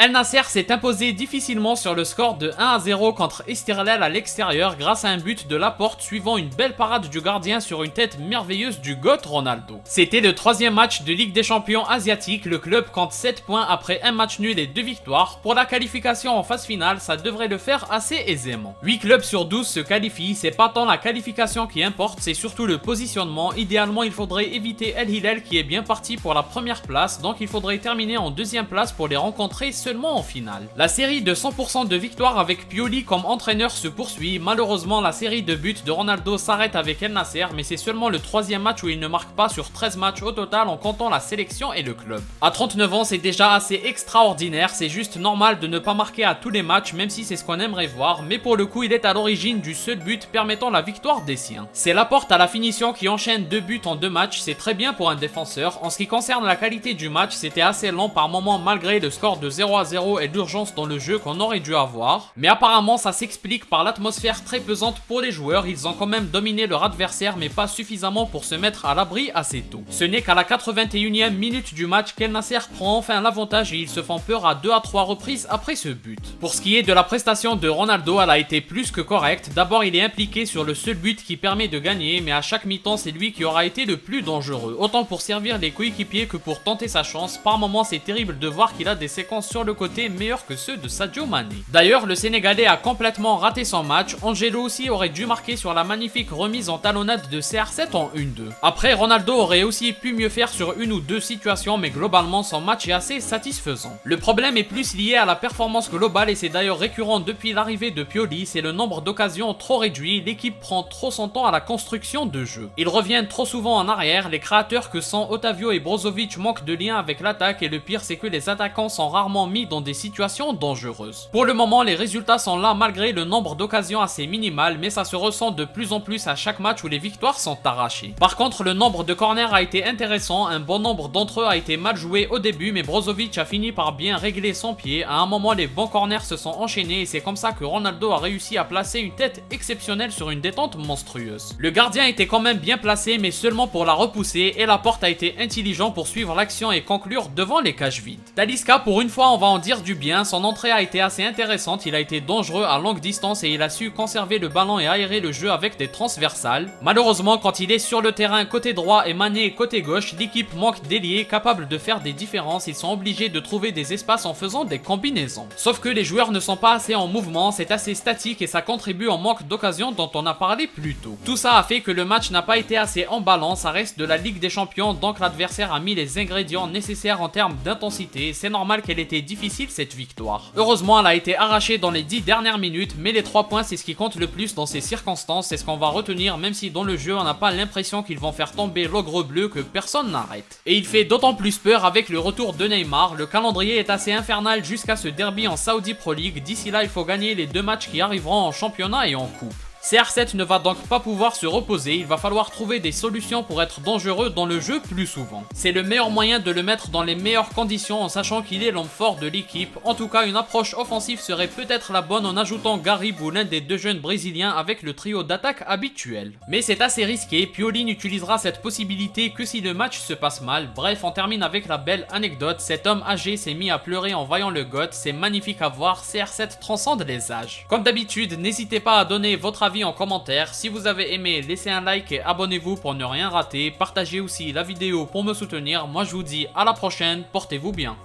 El Nasser s'est imposé difficilement sur le score de 1-0 contre Estoril à l'extérieur grâce à un but de Laporte suivant une belle parade du gardien sur une tête merveilleuse du GOAT Ronaldo. C'était le troisième match de Ligue des Champions asiatique, le club compte 7 points après un match nul et 2 victoires. Pour la qualification en phase finale, ça devrait le faire assez aisément. 8 clubs sur 12 se qualifient, c'est pas tant la qualification qui importe, c'est surtout le positionnement. Idéalement, il faudrait éviter El Hilal qui est bien parti pour la première place, donc il faudrait terminer en deuxième place pour les rencontrer seulement en finale. La série de 100% de victoires avec Pioli comme entraîneur se poursuit. Malheureusement, la série de buts de Ronaldo s'arrête avec El Nasser, mais c'est seulement le troisième match où il ne marque pas sur 13 matchs au total en comptant la sélection et le club. À 39 ans, c'est déjà assez extraordinaire, c'est juste normal de ne pas marquer à tous les matchs, même si c'est ce qu'on aimerait voir, mais pour le coup, il est à l'origine du seul but permettant la victoire des siens. C'est Laporte à la finition qui enchaîne 2 buts en 2 matchs, c'est très bien pour un défenseur. En ce qui concerne la qualité du match, c'était assez lent par moments malgré le score de 0-0 et l'urgence dans le jeu qu'on aurait dû avoir, mais apparemment ça s'explique par l'atmosphère très pesante pour les joueurs. Ils ont quand même dominé leur adversaire mais pas suffisamment pour se mettre à l'abri assez tôt. Ce n'est qu'à la 81e minute du match qu'El Nasser prend enfin l'avantage et ils se font peur à 2 à 3 reprises après ce but. Pour ce qui est de la prestation de Ronaldo, elle a été plus que correcte. D'abord il est impliqué sur le seul but qui permet de gagner, mais à chaque mi-temps c'est lui qui aura été le plus dangereux, autant pour servir les coéquipiers que pour tenter sa chance. Par moments c'est terrible de voir qu'il a des séquences sur le côté meilleurs que ceux de Sadio Mané. D'ailleurs, le Sénégalais a complètement raté son match. Angelo aussi aurait dû marquer sur la magnifique remise en talonnade de CR7 en 1-2. Après, Ronaldo aurait aussi pu mieux faire sur une ou deux situations, mais globalement son match est assez satisfaisant. Le problème est plus lié à la performance globale et c'est d'ailleurs récurrent depuis l'arrivée de Pioli, c'est le nombre d'occasions trop réduit, l'équipe prend trop son temps à la construction de jeu. Ils reviennent trop souvent en arrière, les créateurs que sont Otavio et Brozovic manquent de lien avec l'attaque et le pire c'est que les attaquants sont rarement mis dans des situations dangereuses. Pour le moment, les résultats sont là malgré le nombre d'occasions assez minimal, mais ça se ressent de plus en plus à chaque match où les victoires sont arrachées. Par contre, le nombre de corners a été intéressant, un bon nombre d'entre eux a été mal joué au début, mais Brozovic a fini par bien régler son pied. À un moment, les bons corners se sont enchaînés et c'est comme ça que Ronaldo a réussi à placer une tête exceptionnelle sur une détente monstrueuse. Le gardien était quand même bien placé, mais seulement pour la repousser, et Laporte a été intelligent pour suivre l'action et conclure devant les cages vides. Talisca, pour une fois, on va en dire du bien, son entrée a été assez intéressante, il a été dangereux à longue distance et il a su conserver le ballon et aérer le jeu avec des transversales. Malheureusement, quand il est sur le terrain côté droit et Mané côté gauche, l'équipe manque d'ailiers capables de faire des différences, ils sont obligés de trouver des espaces en faisant des combinaisons. Sauf que les joueurs ne sont pas assez en mouvement, c'est assez statique et ça contribue au manque d'occasion dont on a parlé plus tôt. Tout ça a fait que le match n'a pas été assez emballant, ça reste de la Ligue des Champions donc l'adversaire a mis les ingrédients nécessaires en termes d'intensité, c'est normal qu'elle était difficile cette victoire. Heureusement, elle a été arrachée dans les 10 dernières minutes, mais les 3 points c'est ce qui compte le plus dans ces circonstances, c'est ce qu'on va retenir même si dans le jeu on n'a pas l'impression qu'ils vont faire tomber l'ogre bleu que personne n'arrête. Et il fait d'autant plus peur avec le retour de Neymar, le calendrier est assez infernal jusqu'à ce derby en Saudi Pro League, d'ici là il faut gagner les 2 matchs qui arriveront en championnat et en coupe. CR7 ne va donc pas pouvoir se reposer, il va falloir trouver des solutions pour être dangereux dans le jeu plus souvent. C'est le meilleur moyen de le mettre dans les meilleures conditions en sachant qu'il est l'homme fort de l'équipe. En tout cas, une approche offensive serait peut-être la bonne en ajoutant Garib ou l'un des 2 jeunes brésiliens avec le trio d'attaque habituel. Mais c'est assez risqué, Pioli n'utilisera cette possibilité que si le match se passe mal. Bref, on termine avec la belle anecdote, cet homme âgé s'est mis à pleurer en voyant le GOAT, c'est magnifique à voir, CR7 transcende les âges. Comme d'habitude, n'hésitez pas à donner votre avis en commentaire. Si vous avez aimé, laissez un like et abonnez-vous pour ne rien rater. Partagez aussi la vidéo pour me soutenir. Moi je vous dis à la prochaine, portez-vous bien.